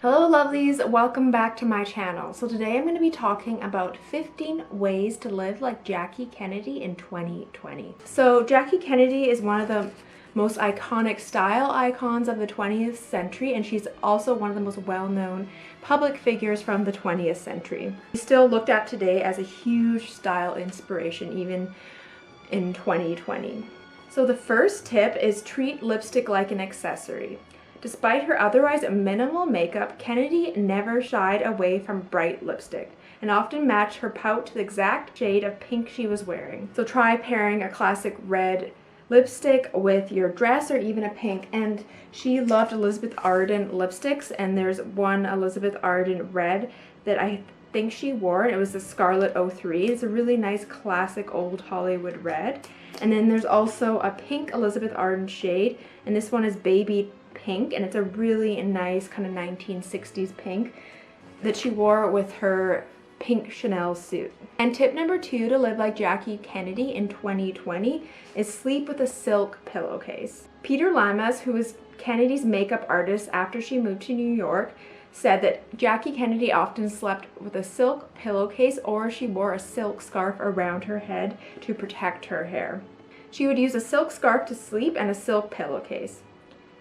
Hello lovelies, welcome back to my channel. So today I'm going to be talking about 15 ways to live like Jackie Kennedy in 2020. So Jackie Kennedy is one of the most iconic style icons of the 20th century, and she's also one of the most well-known public figures from the 20th century. She's still looked at today as a huge style inspiration even in 2020. So the first tip is treat lipstick like an accessory. Despite her otherwise minimal makeup, Kennedy never shied away from bright lipstick and often matched her pout to the exact shade of pink she was wearing. So try pairing a classic red lipstick with your dress or even a pink. And she loved Elizabeth Arden lipsticks, and there's one Elizabeth Arden red that I think she wore, and it was the Scarlet 03. It's a really nice classic old Hollywood red. And then there's also a pink Elizabeth Arden shade, and this one is Baby Pink, and it's a really nice kind of 1960s pink that she wore with her pink Chanel suit. And tip number 2 to live like Jackie Kennedy in 2020 is sleep with a silk pillowcase. Peter Lamas, who was Kennedy's makeup artist after she moved to New York, said that Jackie Kennedy often slept with a silk pillowcase, or she wore a silk scarf around her head to protect her hair. She would use a silk scarf to sleep and a silk pillowcase.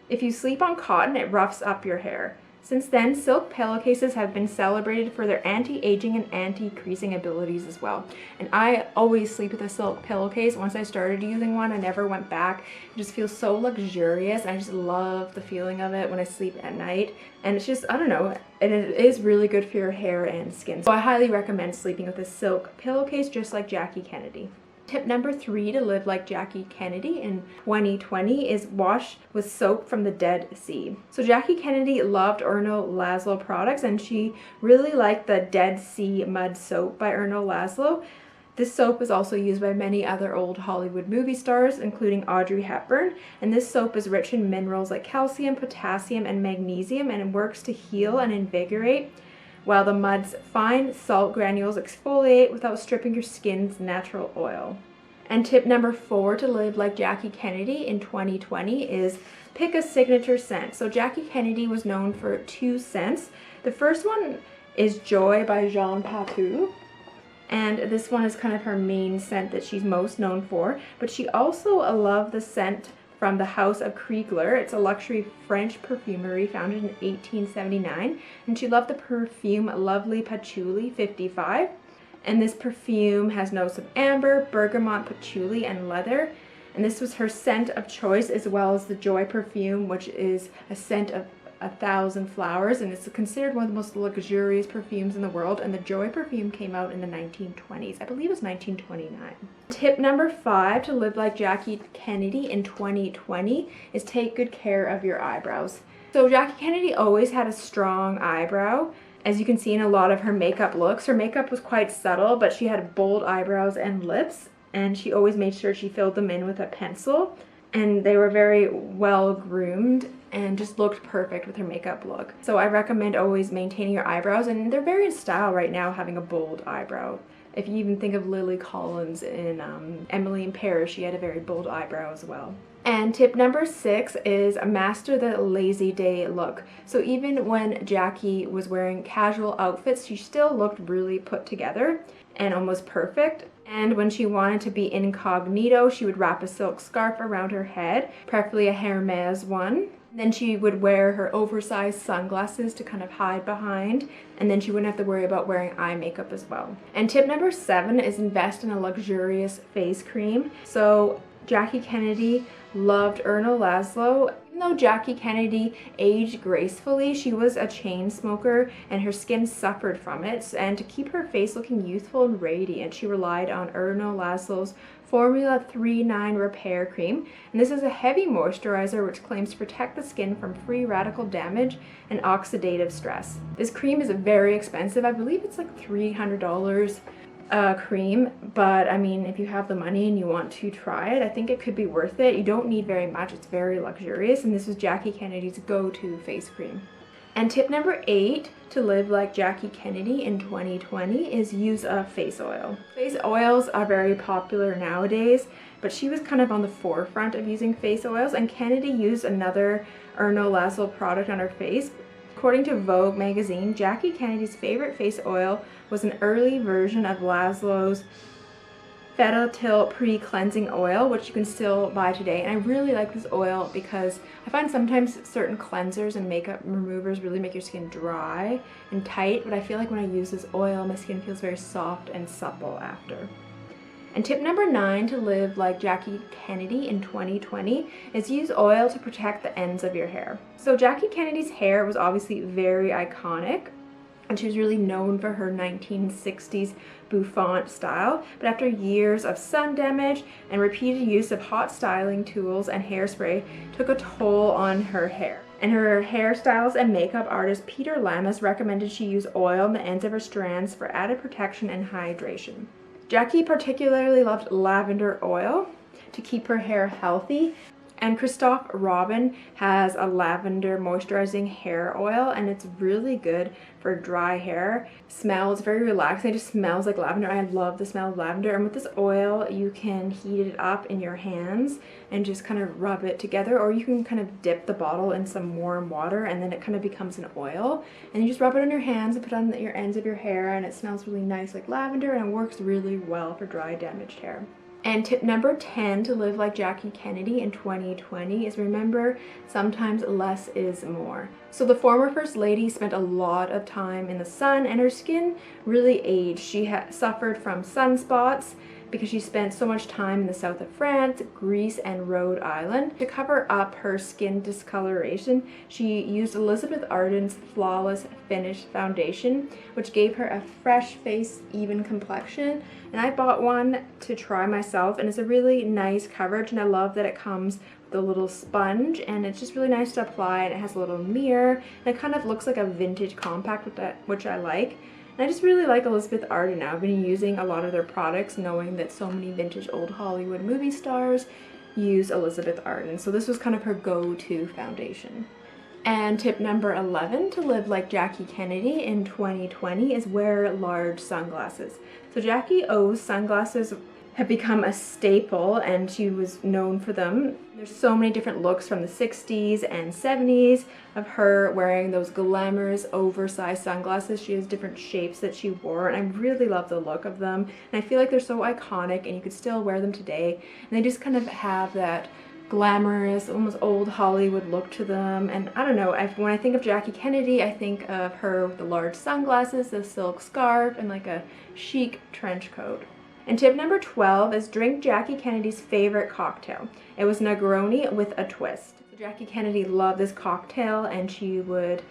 If you sleep on cotton, it roughs up your hair. Since then, silk pillowcases have been celebrated for their anti-aging and anti-creasing abilities as well. And I always sleep with a silk pillowcase. Once I started using one, I never went back. It just feels so luxurious. I just love the feeling of it when I sleep at night. And it's just, I don't know, and it is really good for your hair and skin. So I highly recommend sleeping with a silk pillowcase just like Jackie Kennedy. Tip number 3 to live like Jackie Kennedy in 2020 is wash with soap from the Dead Sea. So Jackie Kennedy loved Erno Lazlo products, and she really liked the Dead Sea Mud Soap by Erno Lazlo. This soap is also used by many other old Hollywood movie stars, including Audrey Hepburn. And this soap is rich in minerals like calcium, potassium, and magnesium, and it works to heal and invigorate, while the mud's fine salt granules exfoliate without stripping your skin's natural oil. And tip number 4 to live like Jackie Kennedy in 2020 is pick a signature scent. So Jackie Kennedy was known for 2 scents. The first one is Joy by Jean Patou, and this one is kind of her main scent that she's most known for. But she also loved the scent from the House of Krigler. It's a luxury French perfumery founded in 1879, and she loved the perfume Lovely Patchouli 55. And this perfume has notes of amber, bergamot, patchouli, and leather. And this was her scent of choice, as well as the Joy perfume, which is a scent of 1,000 flowers, and it's considered one of the most luxurious perfumes in the world. And the Joy perfume came out in the 1920s. I believe it was 1929. Tip number 5 to live like Jackie Kennedy in 2020 is take good care of your eyebrows. So Jackie Kennedy always had a strong eyebrow. As you can see in a lot of her makeup looks, her makeup was quite subtle, but she had bold eyebrows and lips, and she always made sure she filled them in with a pencil. And they were very well groomed and just looked perfect with her makeup look. So I recommend always maintaining your eyebrows, and they're very in style right now, having a bold eyebrow. If you even think of Lily Collins in Emily in Paris, she had a very bold eyebrow as well. And tip number 6 is master the lazy day look. So even when Jackie was wearing casual outfits, she still looked really put together and almost perfect. And when she wanted to be incognito, she would wrap a silk scarf around her head, preferably a Hermes one. Then she would wear her oversized sunglasses to kind of hide behind, and then she wouldn't have to worry about wearing eye makeup as well. And tip number 7 is invest in a luxurious face cream. So Jackie Kennedy loved Erno Lazlo. Even though Jackie Kennedy aged gracefully, she was a chain smoker and her skin suffered from it. And to keep her face looking youthful and radiant, she relied on Erno Lazlo's Formula 39 Repair Cream. And this is a heavy moisturizer which claims to protect the skin from free radical damage and oxidative stress. This cream is very expensive. I believe it's like $300 cream, but I mean, if you have the money and you want to try it, I think it could be worth it. You don't need very much. It's very luxurious, and this was Jackie Kennedy's go-to face cream. And tip number 8 to live like Jackie Kennedy in 2020 is use a face oil. Face oils are very popular nowadays, but she was kind of on the forefront of using face oils, and Kennedy used another Erno Lazlo product on her face. According to Vogue magazine, Jackie Kennedy's favorite face oil was an early version of Lazlo's Fetatil pre-cleansing oil, which you can still buy today. And I really like this oil because I find sometimes certain cleansers and makeup removers really make your skin dry and tight, but I feel like when I use this oil, my skin feels very soft and supple after. And tip number 9 to live like Jackie Kennedy in 2020 is use oil to protect the ends of your hair. So Jackie Kennedy's hair was obviously very iconic, and she was really known for her 1960s bouffant style, but after years of sun damage and repeated use of hot styling tools and hairspray took a toll on her hair. And her hairstylist and makeup artist Peter Lamas recommended she use oil on the ends of her strands for added protection and hydration. Jackie particularly loved lavender oil to keep her hair healthy, and Christophe Robin has a lavender moisturizing hair oil, and it's really good for dry hair. Smells very relaxing, it just smells like lavender. I love the smell of lavender, and with this oil you can heat it up in your hands and just kind of rub it together, or you can kind of dip the bottle in some warm water and then it kind of becomes an oil, and you just rub it on your hands and put it on your ends of your hair, and it smells really nice like lavender, and it works really well for dry, damaged hair. And tip number 10 to live like Jackie Kennedy in 2020 is remember, sometimes less is more. So the former First Lady spent a lot of time in the sun, and her skin really aged. She suffered from sunspots because she spent so much time in the south of France, Greece, and Rhode Island. To cover up her skin discoloration, she used Elizabeth Arden's Flawless Finish foundation, which gave her a fresh face, even complexion. And I bought one to try myself, and it's a really nice coverage, and I love that it comes with a little sponge, and it's just really nice to apply, and it has a little mirror, and it kind of looks like a vintage compact with that, which I like. And I just really like Elizabeth Arden now. I've been using a lot of their products knowing that so many vintage old Hollywood movie stars use Elizabeth Arden. So this was kind of her go-to foundation. And tip number 11 to live like Jackie Kennedy in 2020 is wear large sunglasses. So Jackie O's sunglasses have become a staple, and she was known for them. There's so many different looks from the 60s and 70s of her wearing those glamorous oversized sunglasses. She has different shapes that she wore, and I really love the look of them, and I feel like they're so iconic and you could still wear them today, and they just kind of have that glamorous, almost old Hollywood look to them. And I don't know, when I think of Jackie Kennedy, I think of her with the large sunglasses, the silk scarf, and like a chic trench coat. And tip number 12 is drink Jackie Kennedy's favorite cocktail. It was Negroni with a twist. So Jackie Kennedy loved this cocktail, and she would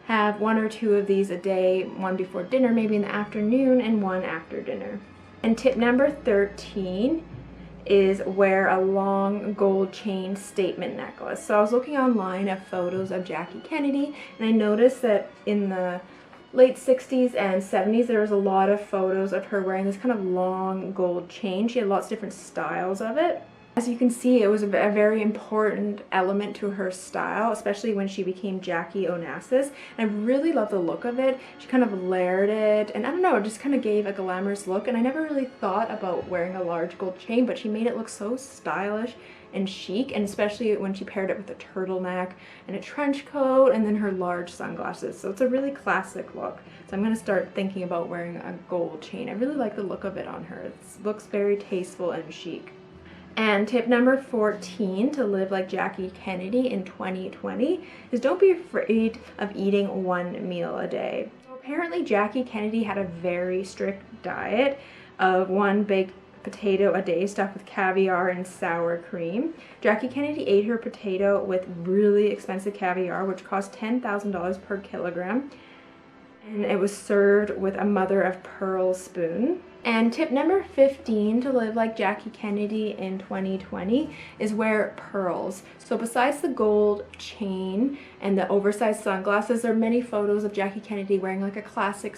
have 1 or 2 of these a day, one before dinner, maybe in the afternoon, and one after dinner. And tip number 13 is wear a long gold chain statement necklace. So I was looking online at photos of Jackie Kennedy, and I noticed that in the late 60s and 70s there was a lot of photos of her wearing this kind of long gold chain. She had lots of different styles of it. As you can see, it was a very important element to her style, especially when she became Jackie Onassis. And I really love the look of it. She kind of layered it, and I don't know, it just kind of gave a glamorous look. And I never really thought about wearing a large gold chain, but she made it look so stylish and chic, and especially when she paired it with a turtleneck and a trench coat and then her large sunglasses. So it's a really classic look. So I'm going to start thinking about wearing a gold chain. I really like the look of it on her. It looks very tasteful and chic. And tip number 14 to live like Jackie Kennedy in 2020 is don't be afraid of eating 1 meal a day. So apparently Jackie Kennedy had a very strict diet of 1 baked potato a day stuffed with caviar and sour cream. Jackie Kennedy ate her potato with really expensive caviar, which cost $10,000 per kilogram, and it was served with a mother of pearl spoon. And tip number 15 to live like Jackie Kennedy in 2020 is wear pearls. So besides the gold chain and the oversized sunglasses, there are many photos of Jackie Kennedy wearing like a classic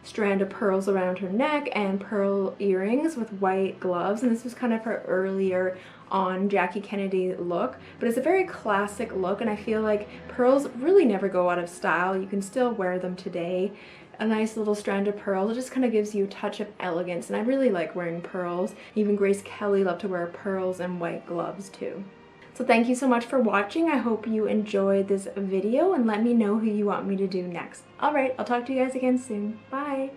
strand of pearls around her neck and pearl earrings with white gloves, and this was kind of her earlier on Jackie Kennedy look, but it's a very classic look, and I feel like pearls really never go out of style. You can still wear them today. A nice little strand of pearls, it just kind of gives you a touch of elegance, and I really like wearing pearls. Even Grace Kelly loved to wear pearls and white gloves too. So thank you so much for watching. I hope you enjoyed this video, and let me know who you want me to do next. Alright, I'll talk to you guys again soon. Bye!